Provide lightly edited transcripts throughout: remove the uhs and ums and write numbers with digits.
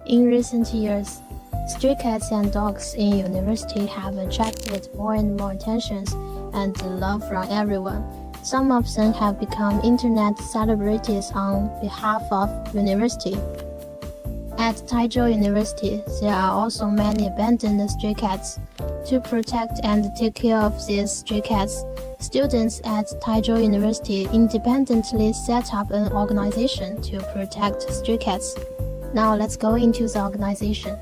In recent years, stray cats and dogs in university have attracted more and more attention and love from everyone. Some of them have become internet celebrities on behalf of university. At Taizhou University, there are also many abandoned stray cats. To protect and take care of these stray cats, students at Taizhou University independently set up an organization to protect stray cats. Now let's go into the organization.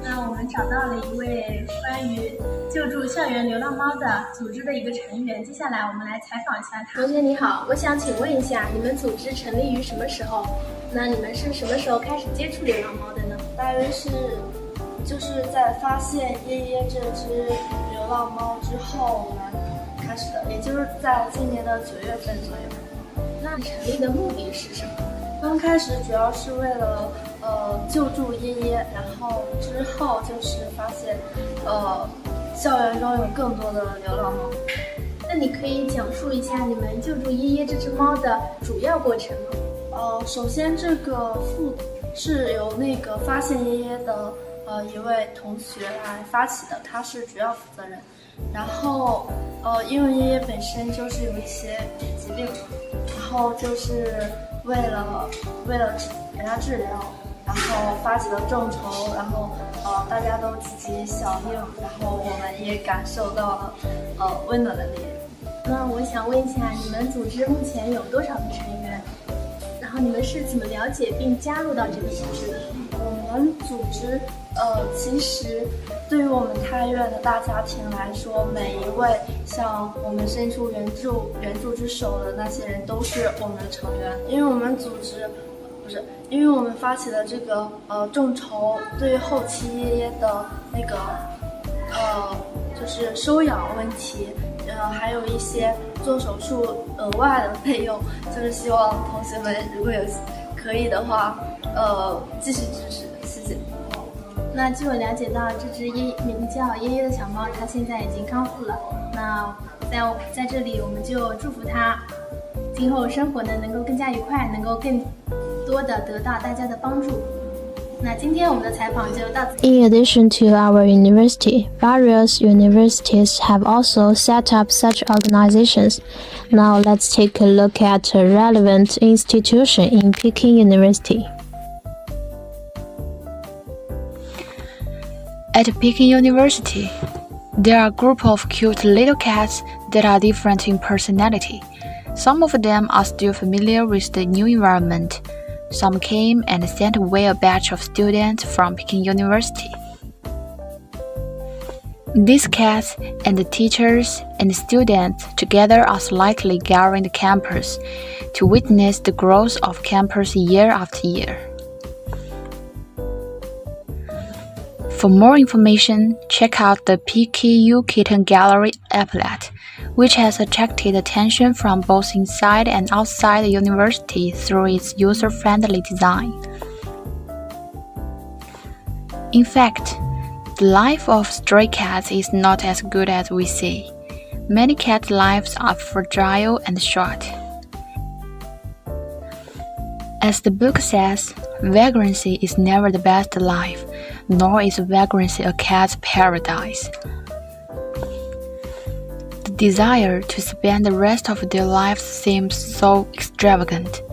那我们找到了一位关于救助校园流浪猫的组织的一个成员，接下来我们来采访一下他。同学你好，我想请问一下，你们组织成立于什么时候？那你们是什么时候开始接触流浪猫的呢？大约就是在发现耶耶这只流浪猫之后我们开始的，也就是在今年的9月份左右。那成立的目的是什么？刚开始主要是为了救助耶耶，然后之后就是发现校园中有更多的流浪猫。那你可以讲述一下你们救助耶耶这只猫的主要过程吗？首先这个是由那个发现耶耶的一位同学来发起的，他是主要负责人。然后因为耶耶本身就是有一些疾病，然后就是为了给他治疗，然后发起了众筹，然后大家都积极响应，然后我们也感受到了温暖的力量。那我想问一下，你们组织目前有多少个成员？然后你们是怎么了解并加入到这个组织的？我们组织其实对于我们太院的大家庭来说，每一位向我们伸出援助之手的那些人都是我们的成员。因为我们发起的这个众筹，对于后期耶耶的那个就是收养问题，还有一些做手术额外的费用，就是希望同学们如果有可以的话，继续支持，谢谢。那据我了解到，这只名叫耶耶的小猫，它现在已经康复了。那在这里，我们就祝福它今后生活呢能够更加愉快，能够更多的得到大家的帮助。那今天我们的采访就到此。In addition to our university, various universities have also set up such organizations. Now let's take a look at a relevant institution in Peking University. At Peking University, there are a group of cute little cats that are different in personality. Some of them are still familiar with the new environment. Some came and sent away a batch of students from Peking University. These cats and the teachers and students together are slightly gathering the campus to witness the growth of campus year after year. For more information, check out the PKU Kitten Gallery applet, which has attracted attention from both inside and outside the university through its user-friendly design. In fact, the life of stray cats is not as good as we say. Many cat lives are fragile and short. As the book says, vagrancy is never the best life, nor is vagrancy a cat's paradise. The desire to spend the rest of their lives seems so extravagant.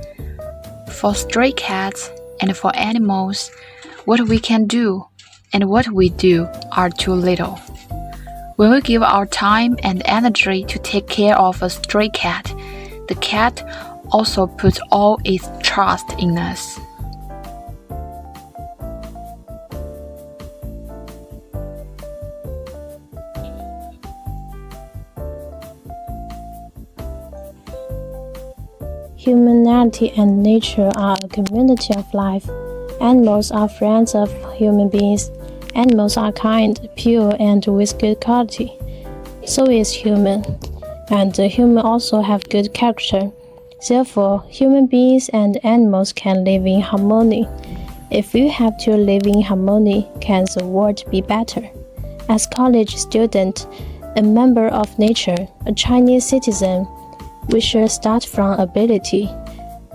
For stray cats and for animals, what we can do and what we do are too little. When we give our time and energy to take care of a stray cat, the cat also puts all its trust in us. Humanity and nature are a community of life. Animals are friends of human beings. Animals are kind, pure, and with good quality. So is human. And the human also have good character. Therefore, human beings and animals can live in harmony. If we have to live in harmony, can the world be better? As college student, a member of nature, a Chinese citizen, we should start from ability.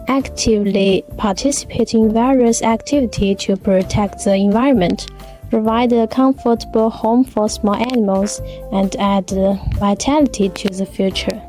actively participate in various activities to protect the environment, provide a comfortable home for small animals, and add vitality to the future.